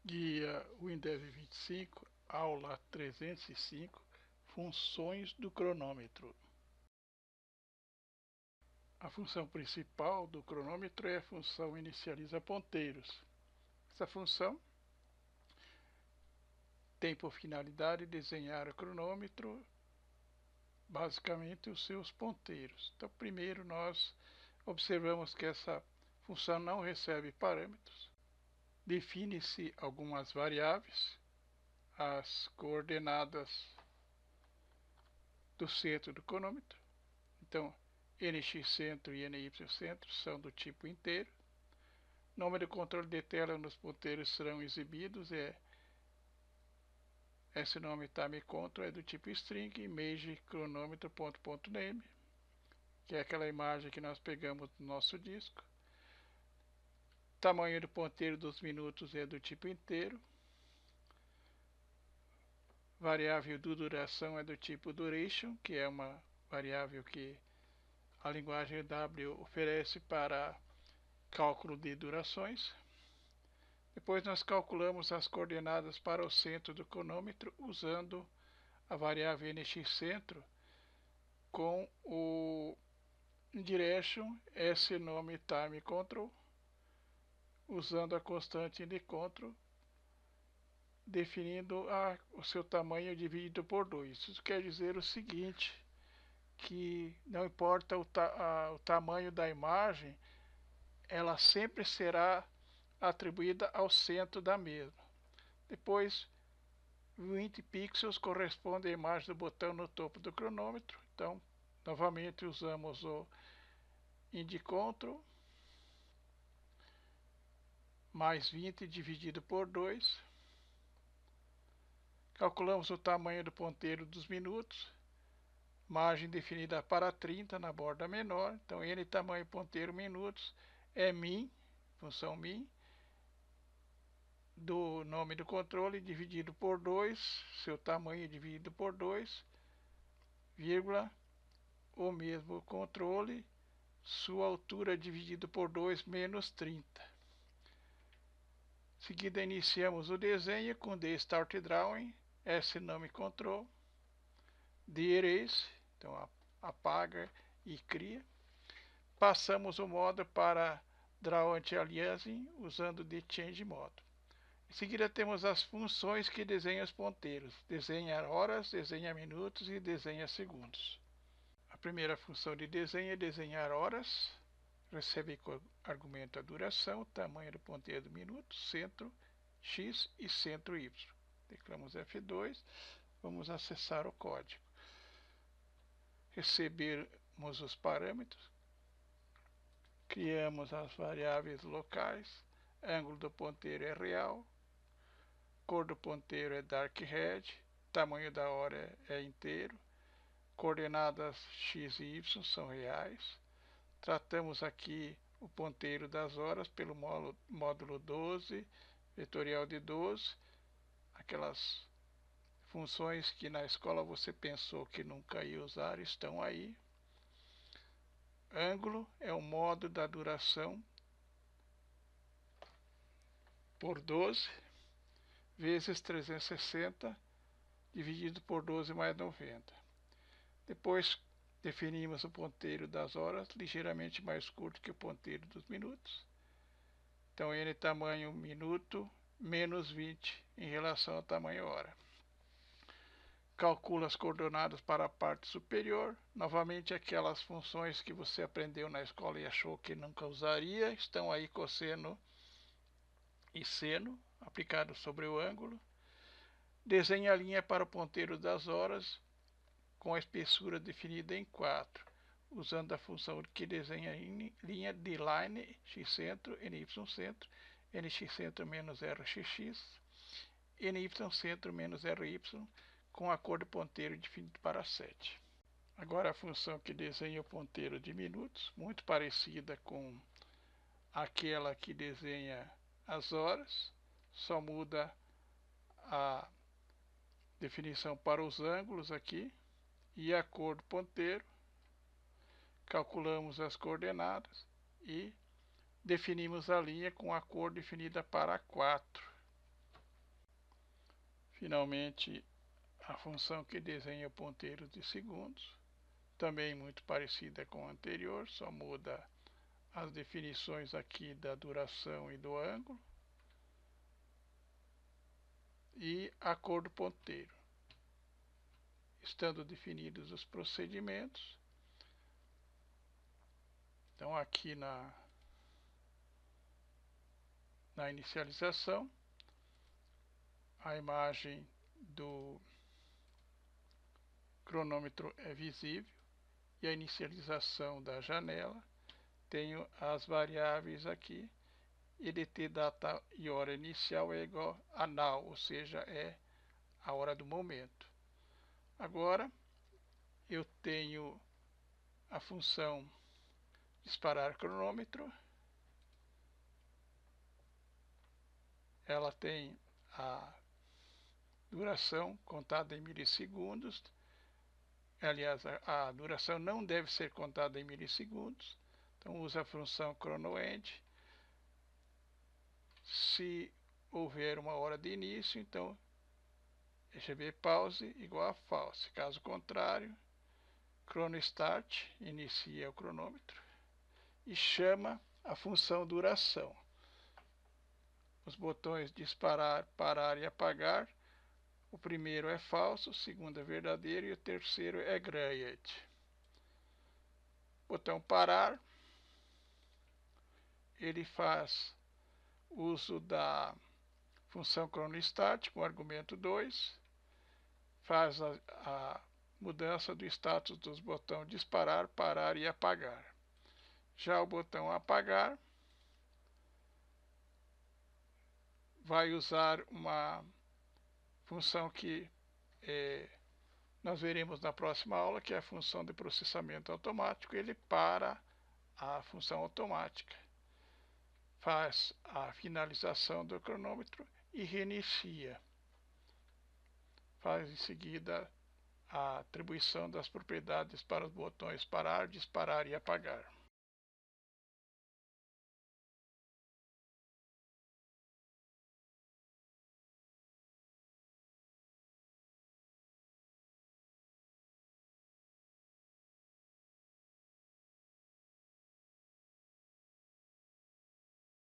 Guia Windev 25, aula 305, funções do cronômetro. A função principal do cronômetro é a função inicializa ponteiros. Essa função tem por finalidade desenhar o cronômetro, basicamente os seus ponteiros. Então, primeiro nós observamos que essa função não recebe parâmetros. Define-se algumas variáveis, as coordenadas do centro do cronômetro. Então, NX centro e NY centro são do tipo inteiro. Número de controle de tela nos ponteiros serão exibidos. Esse nome timeControl é do tipo string. Image cronômetro.name, que é aquela imagem que nós pegamos no nosso disco. Tamanho do ponteiro dos minutos é do tipo inteiro. Variável do duração é do tipo duration, que é uma variável que a linguagem W oferece para cálculo de durações. Depois nós calculamos as coordenadas para o centro do cronômetro usando a variável NX-centro com o direction S-nome timeControl, usando a constante indControl, definindo o seu tamanho dividido por 2. Isso quer dizer o seguinte, que não importa o tamanho da imagem, ela sempre será atribuída ao centro da mesma. Depois, 20 pixels corresponde à imagem do botão no topo do cronômetro. Então, novamente usamos o indControl, mais 20 dividido por 2. Calculamos o tamanho do ponteiro dos minutos, margem definida para 30 na borda menor. Então, n tamanho ponteiro minutos é min, função min, do nome do controle dividido por 2, seu tamanho dividido por 2, vírgula, o mesmo controle, sua altura dividido por 2 menos 30. Em seguida iniciamos o desenho com The Start Drawing, S-nome control, The Erase, então apaga e cria. Passamos o modo para Draw Anti-Aliasing usando The Change modo. Em seguida temos as funções que desenham os ponteiros. Desenha horas, desenha minutos e desenha segundos. A primeira função de desenho é desenhar horas. Recebe como argumento a duração, tamanho do ponteiro do minuto, centro X e centro Y. Teclamos F2, vamos acessar o código. Recebemos os parâmetros, criamos as variáveis locais, ângulo do ponteiro é real, cor do ponteiro é dark red, tamanho da hora é inteiro, coordenadas x e y são reais. Tratamos aqui o ponteiro das horas pelo módulo 12, vetorial de 12, aquelas funções que na escola você pensou que nunca ia usar estão aí. Ângulo é o modo da duração por 12 vezes 360 dividido por 12 mais 90. Depois definimos o ponteiro das horas, ligeiramente mais curto que o ponteiro dos minutos. Então, n tamanho minuto menos 20 em relação ao tamanho hora. Calcula as coordenadas para a parte superior. Novamente, aquelas funções que você aprendeu na escola e achou que nunca usaria, estão aí cosseno e seno, aplicado sobre o ângulo. Desenha a linha para o ponteiro das horas, com a espessura definida em 4, usando a função que desenha linha de line x-centro, ny-centro, nx-centro menos rxx, ny-centro menos ry, com a cor do ponteiro definido para 7. Agora a função que desenha o ponteiro de minutos, muito parecida com aquela que desenha as horas, só muda a definição para os ângulos aqui e a cor do ponteiro. Calculamos as coordenadas e definimos a linha com a cor definida para 4. Finalmente, a função que desenha ponteiros de segundos, também muito parecida com a anterior, só muda as definições aqui da duração e do ângulo e a cor do ponteiro. Estando definidos os procedimentos, então aqui na inicialização, a imagem do cronômetro é visível e a inicialização da janela. Tenho as variáveis aqui, EDT data e hora inicial é igual a now, ou seja, é a hora do momento. Agora eu tenho a função disparar cronômetro, ela tem a duração contada em milissegundos. Aliás, a duração não deve ser contada em milissegundos, então usa a função chronoend. Se houver uma hora de início, então GB pause igual a false. Caso contrário, chronoStart inicia o cronômetro e chama a função duração. Os botões disparar, parar e apagar, o primeiro é falso, o segundo é verdadeiro e o terceiro é grayed. Botão parar, ele faz uso da função chronoStart com argumento 2, faz a mudança do status dos botões disparar, parar e apagar. Já o botão apagar vai usar uma função que nós veremos na próxima aula, que é a função de processamento automático. Ele para a função automática, faz a finalização do cronômetro e reinicia. Faz em seguida a atribuição das propriedades para os botões parar, disparar e apagar.